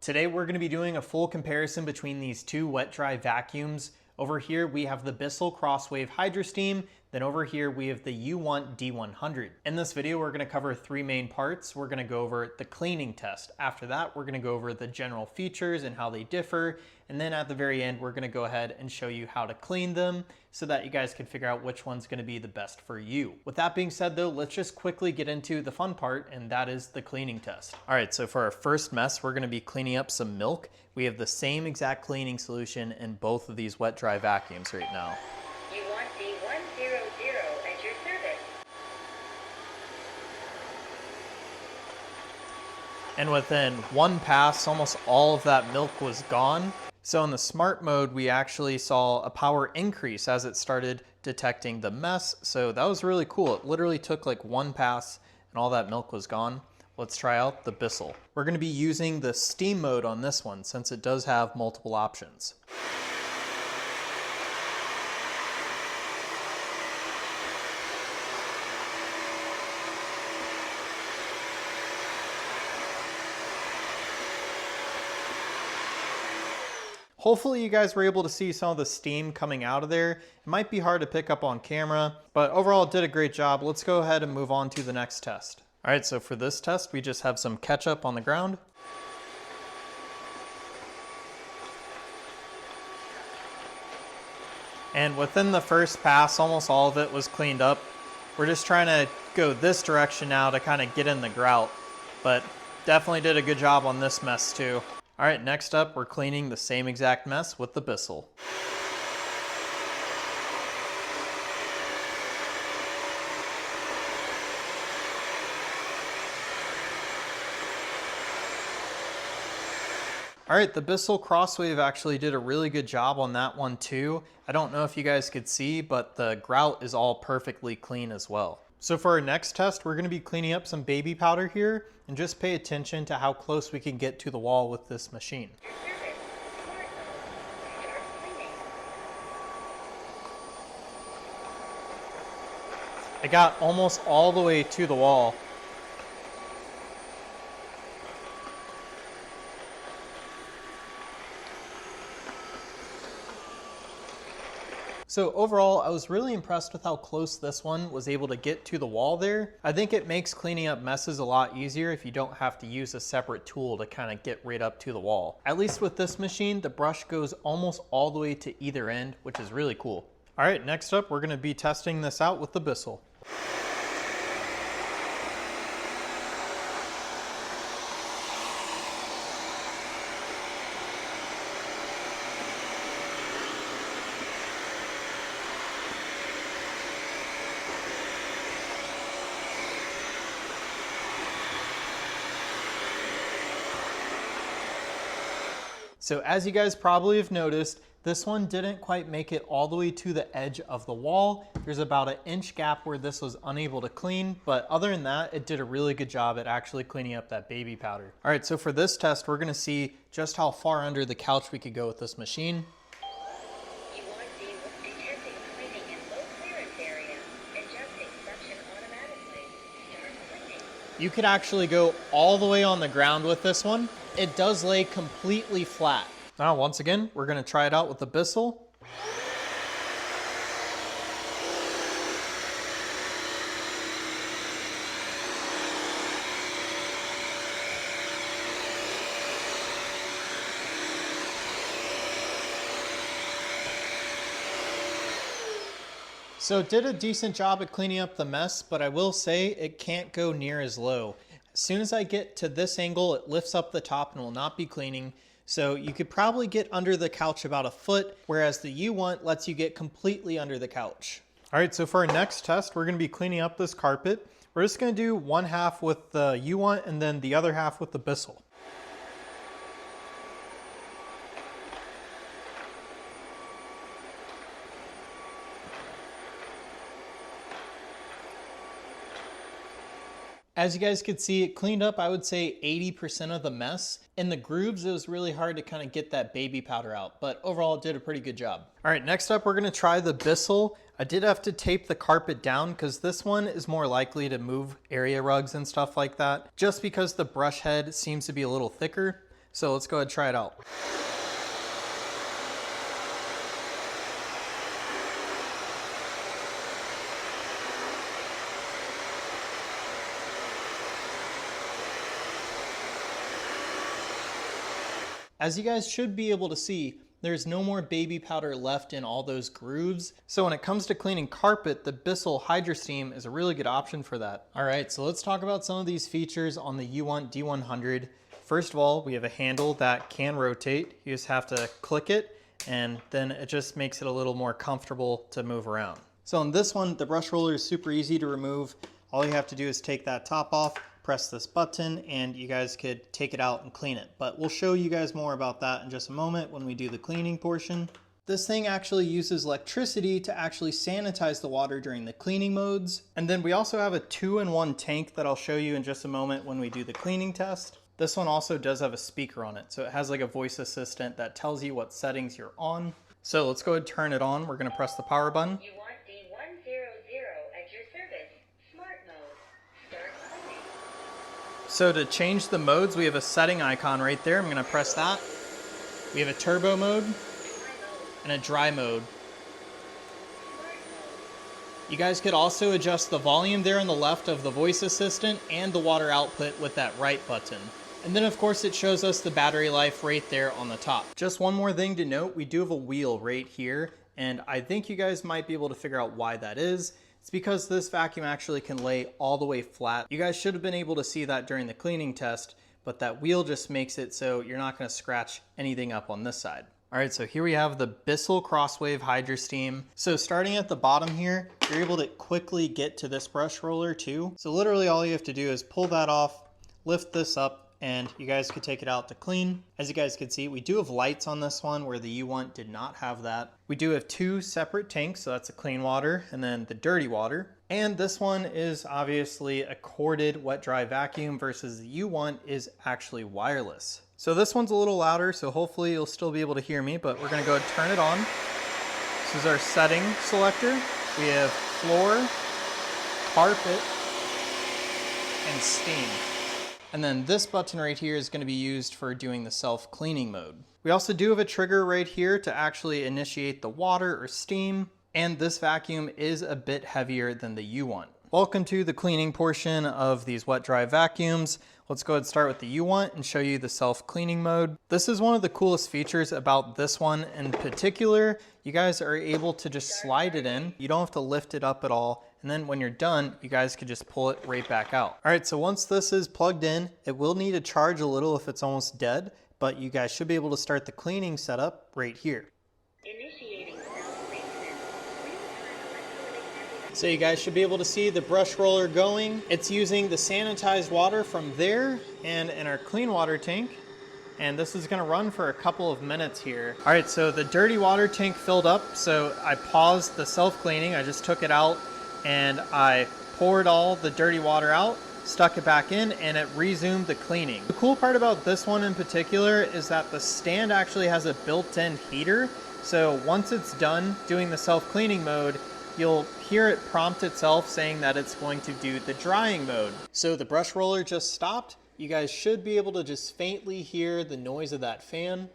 Today we're going to be doing a full comparison between these two wet-dry vacuums. Over here we have the Bissell CrossWave HydroSteam, then over here we have the Uwant D100. In this video we're going to cover three main parts. We're going to go over the cleaning test. After that we're going to go over the general features and how they differ, and then at the very end we're going to go ahead and show you how to clean them so that you guys can figure out which one's going to be the best for you. With that being said though, let's just quickly get into the fun part, and that is the cleaning test. Alright, so for our first mess we're going to be cleaning up some milk. We have the same exact cleaning solution in both of these wet-dry vacuums right now. Uwant D100 at your service. And within one pass, almost all of that milk was gone. So in the smart mode, we actually saw a power increase as it started detecting the mess. So that was really cool. It literally took like one pass and all that milk was gone. Let's try out the Bissell. We're going to be using the steam mode on this one since it does have multiple options. Hopefully you guys were able to see some of the steam coming out of there. It might be hard to pick up on camera, but overall it did a great job. Let's go ahead and move on to the next test. All right, so for this test, we just have some ketchup on the ground. And within the first pass, almost all of it was cleaned up. We're just trying to go this direction now to kind of get in the grout, but definitely did a good job on this mess too. All right, next up, we're cleaning the same exact mess with the Bissell. All right, the Bissell CrossWave actually did a really good job on that one too. I don't know if you guys could see, but the grout is all perfectly clean as well. So for our next test, we're going to be cleaning up some baby powder here, and just pay attention to how close we can get to the wall with this machine. I got almost all the way to the wall. So overall, I was really impressed with how close this one was able to get to the wall there. I think it makes cleaning up messes a lot easier if you don't have to use a separate tool to kind of get right up to the wall. At least with this machine, the brush goes almost all the way to either end, which is really cool. All right, next up, we're gonna be testing this out with the Bissell. So as you guys probably have noticed, this one didn't quite make it all the way to the edge of the wall. There's about an inch gap where this was unable to clean, but other than that, it did a really good job at actually cleaning up that baby powder. All right, so for this test, we're gonna see just how far under the couch we could go with this machine. You could actually go all the way on the ground with this one. It does lay completely flat. Now, once again, we're gonna try it out with the Bissell. So it did a decent job at cleaning up the mess, but I will say it can't go near as low. As soon as I get to this angle, it lifts up the top and will not be cleaning. So you could probably get under the couch about a foot, whereas the Uwant lets you get completely under the couch. All right, so for our next test, we're gonna be cleaning up this carpet. We're just gonna do one half with the Uwant and then the other half with the Bissell. As you guys could see, it cleaned up, I would say 80% of the mess. In the grooves, it was really hard to kind of get that baby powder out, but overall it did a pretty good job. All right, next up, we're gonna try the Bissell. I did have to tape the carpet down because this one is more likely to move area rugs and stuff like that, just because the brush head seems to be a little thicker. So let's go ahead and try it out. As you guys should be able to see, there's no more baby powder left in all those grooves. So when it comes to cleaning carpet, the Bissell HydroSteam is a really good option for that. All right, so let's talk about some of these features on the Uwant D100. First of all, we have a handle that can rotate. You just have to click it, and then it just makes it a little more comfortable to move around. So on this one, the brush roller is super easy to remove. All you have to do is take that top off, press this button, and you guys could take it out and clean it. But we'll show you guys more about that in just a moment when we do the cleaning portion. This thing actually uses electricity to actually sanitize the water during the cleaning modes. And then we also have a 2-in-1 tank that I'll show you in just a moment when we do the cleaning test. This one also does have a speaker on it, so it has like a voice assistant that tells you what settings you're on. So let's go ahead and turn it on. We're gonna press the power button. Uwant D100 at your service. Smart mode. Start cleaning. So to change the modes, we have a setting icon right there. I'm gonna press that. We have a turbo mode and a dry mode. You guys could also adjust the volume there on the left of the voice assistant and the water output with that right button. And then of course it shows us the battery life right there on the top. Just one more thing to note, we do have a wheel right here, and I think you guys might be able to figure out why that is. It's because this vacuum actually can lay all the way flat. You guys should have been able to see that during the cleaning test, but that wheel just makes it so you're not gonna scratch anything up on this side. All right, so here we have the Bissell CrossWave HydroSteam. So starting at the bottom here, you're able to quickly get to this brush roller too. So literally all you have to do is pull that off, lift this up, and you guys could take it out to clean. As you guys can see, we do have lights on this one where the Uwant did not have that. We do have two separate tanks, so that's the clean water and then the dirty water. And this one is obviously a corded wet dry vacuum versus the Uwant is actually wireless. So this one's a little louder, so hopefully you'll still be able to hear me, but we're gonna go ahead and turn it on. This is our setting selector. We have floor, carpet, and steam. And then this button right here is going to be used for doing the self-cleaning mode. We also do have a trigger right here to actually initiate the water or steam, and this vacuum is a bit heavier than the Uwant. Welcome to the cleaning portion of these wet dry vacuums. Let's go ahead and start with the Uwant and show you the self-cleaning mode. This is one of the coolest features about this one in particular. You guys are able to just slide it in. You don't have to lift it up at all. And then when you're done, you guys could just pull it right back out. All right, so once this is plugged in, it will need to charge a little if it's almost dead, but you guys should be able to start the cleaning setup right here. Initiating self-maintenance. So you guys should be able to see the brush roller going. It's using the sanitized water from there and in our clean water tank. And this is gonna run for a couple of minutes here. All right, so the dirty water tank filled up. So I paused the self-cleaning. I just took it out and I poured all the dirty water out, stuck it back in, and it resumed the cleaning. The cool part about this one in particular is that the stand actually has a built-in heater. So once it's done doing the self-cleaning mode, you'll hear it prompt itself saying that it's going to do the drying mode. So the brush roller just stopped. You guys should be able to just faintly hear the noise of that fan.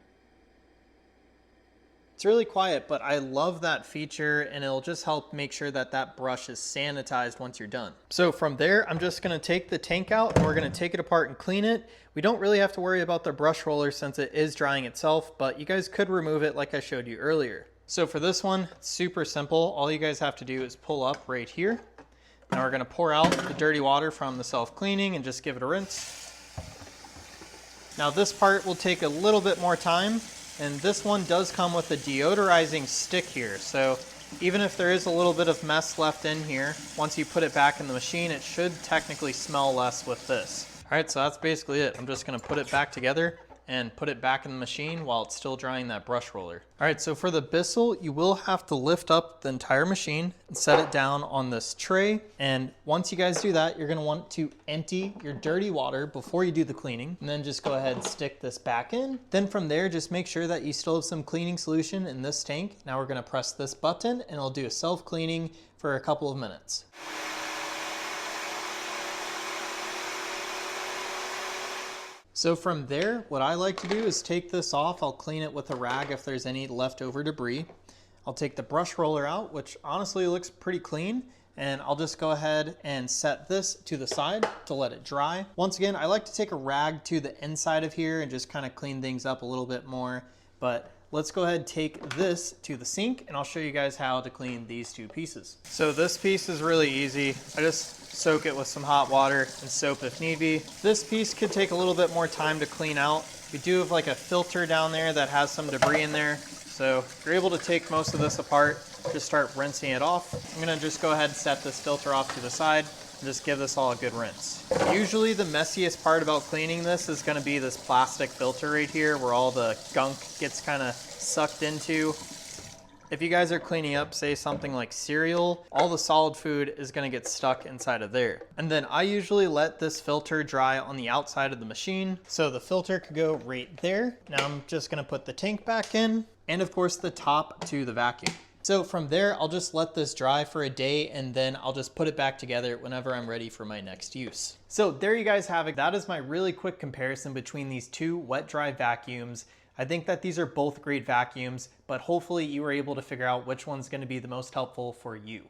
It's really quiet, but I love that feature, and it'll just help make sure that that brush is sanitized once you're done. So from there, I'm just gonna take the tank out and we're gonna take it apart and clean it. We don't really have to worry about the brush roller since it is drying itself, but you guys could remove it like I showed you earlier. So for this one, it's super simple. All you guys have to do is pull up right here. Now we're gonna pour out the dirty water from the self-cleaning and just give it a rinse. Now this part will take a little bit more time, and this one does come with a deodorizing stick here. So even if there is a little bit of mess left in here, once you put it back in the machine, it should technically smell less with this. All right, so that's basically it. I'm just gonna put it back together and put it back in the machine while it's still drying that brush roller. All right, so for the Bissell, you will have to lift up the entire machine and set it down on this tray. And once you guys do that, you're gonna want to empty your dirty water before you do the cleaning, and then just go ahead and stick this back in. Then from there, just make sure that you still have some cleaning solution in this tank. Now we're gonna press this button and it'll do a self-cleaning for a couple of minutes. So from there, what I like to do is take this off. I'll clean it with a rag if there's any leftover debris. I'll take the brush roller out, which honestly looks pretty clean, and I'll just go ahead and set this to the side to let it dry. Once again, I like to take a rag to the inside of here and just kind of clean things up a little bit more, but let's go ahead and take this to the sink and I'll show you guys how to clean these two pieces. So this piece is really easy. I just soak it with some hot water and soap if need be. This piece could take a little bit more time to clean out. We do have like a filter down there that has some debris in there. So if you're able to take most of this apart, just start rinsing it off. I'm gonna just go ahead and set this filter off to the side and just give this all a good rinse. Usually the messiest part about cleaning this is gonna be this plastic filter right here where all the gunk gets kind of sucked into. If you guys are cleaning up, say something like cereal, all the solid food is gonna get stuck inside of there. And then I usually let this filter dry on the outside of the machine. So the filter could go right there. Now I'm just gonna put the tank back in and of course the top to the vacuum. So from there, I'll just let this dry for a day and then I'll just put it back together whenever I'm ready for my next use. So there you guys have it. That is my really quick comparison between these two wet-dry vacuums. I think that these are both great vacuums, but hopefully you were able to figure out which one's going to be the most helpful for you.